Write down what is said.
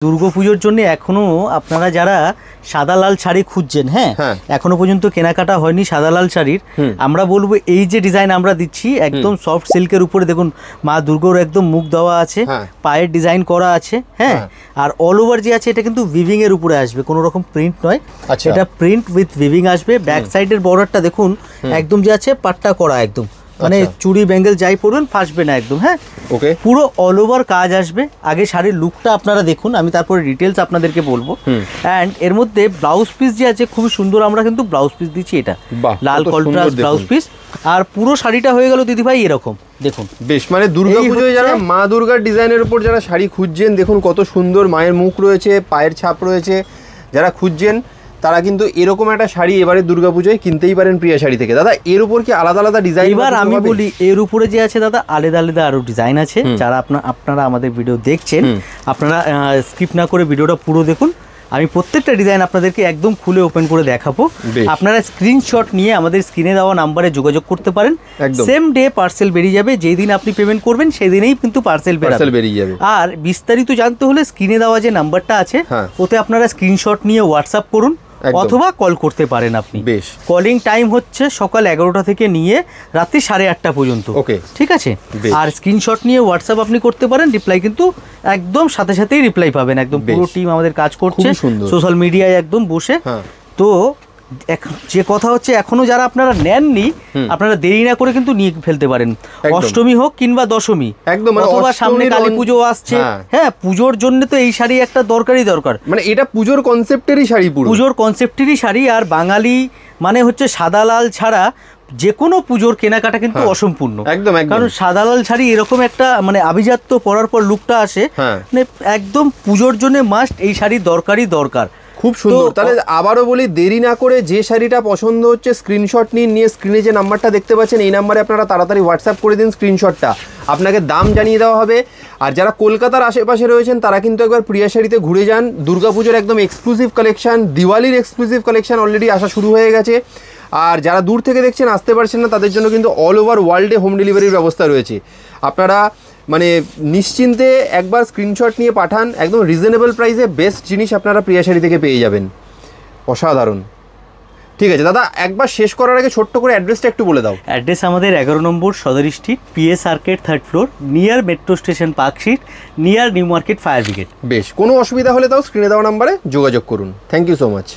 দুর্গাপুজোর জন্য এখনো আপনারা যারা সাদা লাল শাড়ি খুঁজছেন, হ্যাঁ এখনো পর্যন্ত কেনাকাটা হয়নি সাদা লাল শাড়ির, আমরা বলবো এই যে ডিজাইন আমরা দিচ্ছি একদম সফট সিল্কের উপরে দেখুন মা দুর্গার একদম মুখ দেওয়া আছে, পায়ের ডিজাইন করা আছে, হ্যাঁ আর অল ওভার যে আছে এটা কিন্তু উইভিং এর উপরে আসবে, কোনো রকম প্রিন্ট নয়, এটা প্রিন্ট উইথ উইভিং আসবে। ব্যাক সাইডের বর্ডারটা দেখুন একদম যে আছে পাট্টা করা, একদম মানে চুড়ি ব্যাঙ্গেল যাই পরবেন ফাঁসবে না একদম, হ্যাঁ ওকে পুরো অল ওভার কাজ আসবে। আগে শাড়ির লুকটা আপনারা দেখুন, আমি তারপরে ডিটেলস আপনাদেরকে বলবো। অ্যান্ড এর মধ্যে ব্লাউজ পিস যে আছে খুবই সুন্দর, আমরা কিন্তু ব্লাউজ পিস দিচ্ছি, এটা লাল কন্ট্রাস্ট ব্লাউজ পিস। আর পুরো শাড়িটা হয়ে গেল দিদি ভাই এরকম দেখুন, বেশ মানে দুর্গাপুজোয় যারা মা দুর্গার ডিজাইনের উপর যারা শাড়ি খুঁজছেন, দেখুন কত সুন্দর মায়ের মুখ রয়েছে, পায়ের ছাপ রয়েছে, যারা খুঁজছেন তারা কিন্তু এরকম একটা শাড়ি এবারে দুর্গাপুজোয় কিনতেই পারেন প্রিয়া শাড়ি থেকে। দাদা এর উপর কি আলাদা আলাদা ডিজাইন? এবার আমি বলি এর উপরে যে আছে দাদা আলাদা আলাদা আরো ডিজাইন আছে, যারা আপনারা আমাদের ভিডিও দেখছেন আপনারা স্কিপ না করে ভিডিওটা পুরো দেখুন, আমি প্রত্যেকটা ডিজাইন আপনাদেরকে একদম খুলে ওপেন করে দেখাবো। আপনারা স্ক্রিনশট নিয়ে আমাদের স্ক্রিনে দেওয়া নাম্বারে যোগাযোগ করতে পারেন, সেম ডে পার্সেল বেরিয়ে যাবে, যেই দিন আপনি পেমেন্ট করবেন সেই দিনেই কিন্তু পার্সেল বেরিয়ে যাবে। আর বিস্তারিত জানতে হলে স্ক্রিনে দেওয়া যে নাম্বারটা আছে ওতে আপনারা স্ক্রিনশট নিয়ে হোয়াটসঅ্যাপ করুন অথবা কল করতে পারেন আপনি। বেশ, কলিং টাইম হচ্ছে সকাল 11টা থেকে নিয়ে রাত্রি 8:30 পর্যন্ত, ওকে ঠিক আছে। আর স্ক্রিনশট নিয়ে হোয়াটসঅ্যাপ আপনি করতে পারেন, রিপ্লাই কিন্তু একদম সাথে সাথেই রিপ্লাই পাবেন, একদম পুরো টিম আমাদের কাজ করছে সোশ্যাল মিডিয়ায় একদম বসে। তো যে কথা হচ্ছে এখনো যারা আপনারা নেননি আপনারা দেরি না করে কিন্তু নিয়ে ফেলতে পারেন, অষ্টমী হোক কিংবা দশমী, একদম অথবা সামনে কালী পুজো আসছে, হ্যাঁ পুজোর জন্য তো এই শাড়ি একটা দরকার, মানে এটা পুজোর কনসেপ্টেরই শাড়ি, পুজোর কনসেপ্টেরই শাড়ি। আর বাঙালি মানে হচ্ছে সাদা লাল ছাড়া যে কোনো পুজোর কেনাকাটা কিন্তু অসম্পূর্ণ, একদম কারণ সাদা লাল শাড়ি এরকম একটা মানে আভিজাত্য পরার পর লুকটা আসে, মানে একদম পুজোর জন্য মাস্ট এই শাড়ি দরকার। খুব সুন্দর। তাহলে আবারও বলি, দেরি না করে যে শাড়িটা পছন্দ হচ্ছে স্ক্রিনশট নিয়ে স্ক্রিনে যে নাম্বারটা দেখতে পাচ্ছেন এই নাম্বারে আপনারা তাড়াতাড়ি হোয়াটসঅ্যাপ করে দিন স্ক্রিনশটটা, আপনাকে দাম জানিয়ে দেওয়া হবে। আর যারা কলকাতার আশেপাশে রয়েছেন তারা কিন্তু একবার প্রিয়া শাড়িতে ঘুরে যান, দুর্গাপুজোর একদম এক্সক্লুসিভ কালেকশন, দিওয়ালির এক্সক্লুসিভ কালেকশন অলরেডি আসা শুরু হয়ে গেছে। আর যারা দূর থেকে দেখছেন আসতে পারছেন না তাদের জন্য কিন্তু অল ওভার ওয়ার্ল্ডে হোম ডেলিভারির ব্যবস্থা রয়েছে। আপনারা মানে নিশ্চিন্তে একবার স্ক্রিনশট নিয়ে পাঠান, একদম রিজনেবল প্রাইসে বেস্ট জিনিস আপনারা প্রিয়া শাড়ি থেকে পেয়ে যাবেন, অসাধারণ। ঠিক আছে দাদা, একবার শেষ করার আগে ছোট্ট করে অ্যাড্রেসটা একটু বলে দাও। অ্যাড্রেস আমাদের 11 number Sudder street, PS arcade 3rd floor, near metro station Park Street, near New Market fire brigade. বেশ, কোনো অসুবিধা হলে তাও স্ক্রিনে দেওয়া নাম্বারে যোগাযোগ করুন। Thank you so much.